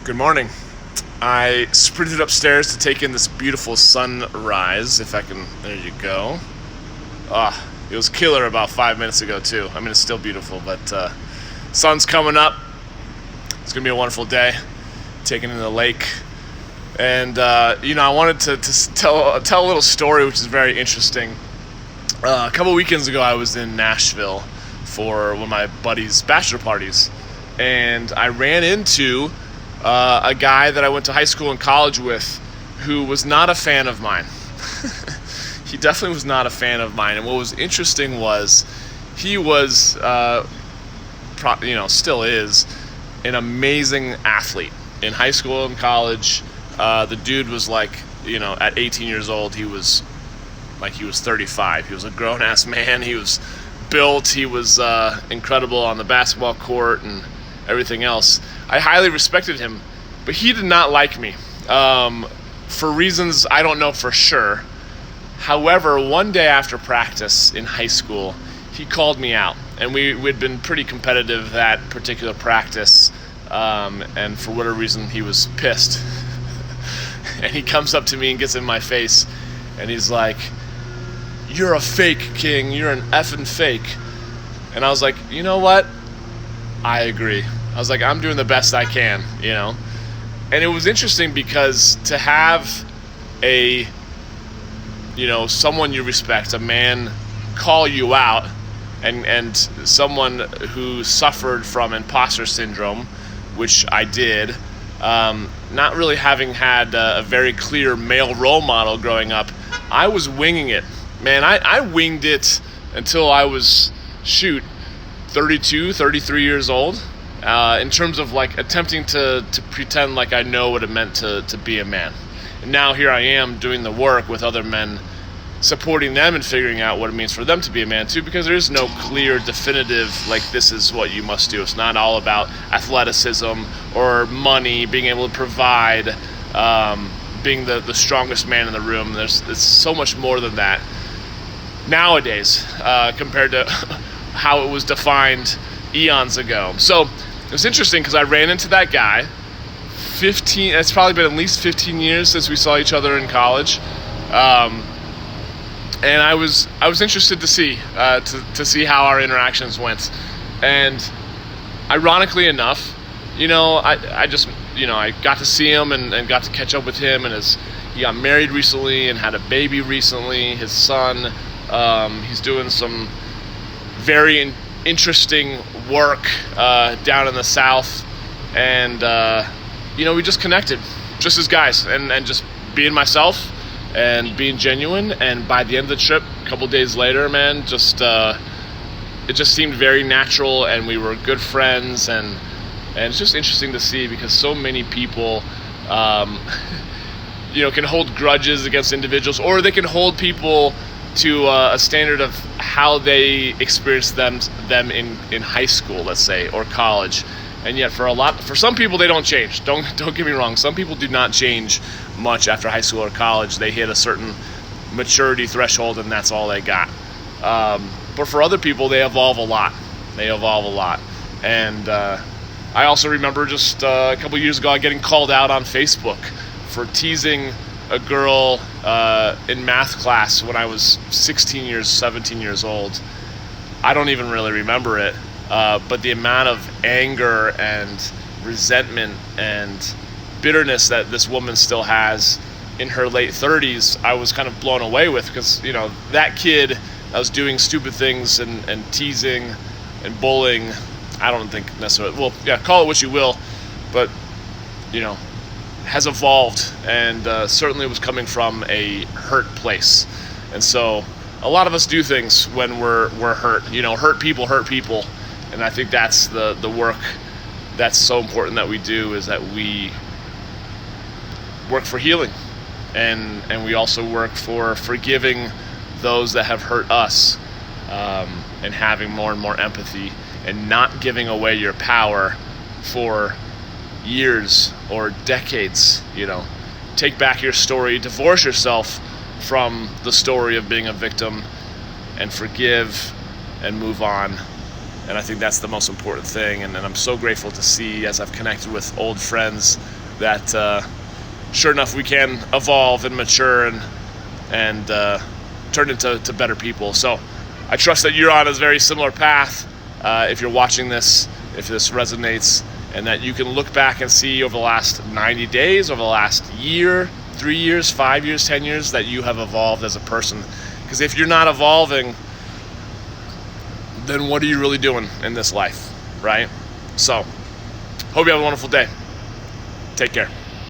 Good morning. I sprinted upstairs to take in this beautiful sunrise. If I can, there you go. It was killer about 5 minutes ago too. I mean, it's still beautiful, but sun's coming up. It's gonna be a wonderful day. Taking in the lake, and I wanted to tell a little story, which is very interesting. A couple weekends ago, I was in Nashville for one of my buddies' bachelor parties, and I ran into a guy that I went to high school and college with who was not a fan of mine. He definitely was not a fan of mine. And what was interesting was he was, still is, an amazing athlete. In high school and college, the dude was at 18 years old, he was 35. He was a grown-ass man. He was built. He was incredible on the basketball court and everything else. I highly respected him, but he did not like me for reasons I don't know for sure. However, one day after practice in high school, he called me out, and we'd been pretty competitive that particular practice, and for whatever reason, he was pissed. And he comes up to me and gets in my face, and he's like, "You're a fake, King. You're an effing fake." And I was like, you know what? I agree. I was like, I'm doing the best I can, And it was interesting because to have someone you respect, a man, call you out, and someone who suffered from imposter syndrome, which I did, not really having had a very clear male role model growing up, I was winging it. Man, I winged it until I was, 32, 33 years old, in terms of attempting to pretend like I know what it meant to be a man. And now here I am doing the work with other men, supporting them and figuring out what it means for them to be a man too, because there is no clear, definitive, this is what you must do. It's not all about athleticism or money, being able to provide, being the strongest man in the room. It's so much more than that nowadays, compared to how it was defined eons ago. So it was interesting because I ran into that guy. It's probably been at least 15 years since we saw each other in college, and I was interested to see how our interactions went. And ironically enough, I got to see him and got to catch up with him, and he got married recently and had a baby recently. His son, he's doing some very interesting work down in the South, and we just connected, just as guys, and just being myself and being genuine. And by the end of the trip, a couple days later, man, it just seemed very natural, and we were good friends, and it's just interesting to see, because so many people can hold grudges against individuals, or they can hold people to a standard of how they experienced them in high school, let's say, or college. And yet for some people, they don't change. Don't get me wrong. Some people do not change much after high school or college. They hit a certain maturity threshold, and that's all they got. But for other people, they evolve a lot. And I also remember just a couple years ago getting called out on Facebook for teasing a girl in math class when I was 17 years old. I don't even really remember it, but the amount of anger and resentment and bitterness that this woman still has in her late 30s, I was kind of blown away with, because that kid that was doing stupid things and teasing and bullying, I don't think necessarily, well, yeah, call it what you will, but has evolved, and certainly was coming from a hurt place. And so a lot of us do things when we're hurt. Hurt people, and I think that's the work that's so important that we do, is that we work for healing, and we also work for forgiving those that have hurt us, and having more and more empathy, and not giving away your power for years or decades. Take back your story, divorce yourself from the story of being a victim, and forgive and move on. And I think that's the most important thing. And I'm so grateful to see, as I've connected with old friends, that sure enough, we can evolve and mature and turn into better people. So I trust that you're on a very similar path. If you're watching this, if this resonates, and that you can look back and see over the last 90 days, over the last year, 3 years, 5 years, 10 years, that you have evolved as a person. Because if you're not evolving, then what are you really doing in this life, right? So, hope you have a wonderful day. Take care.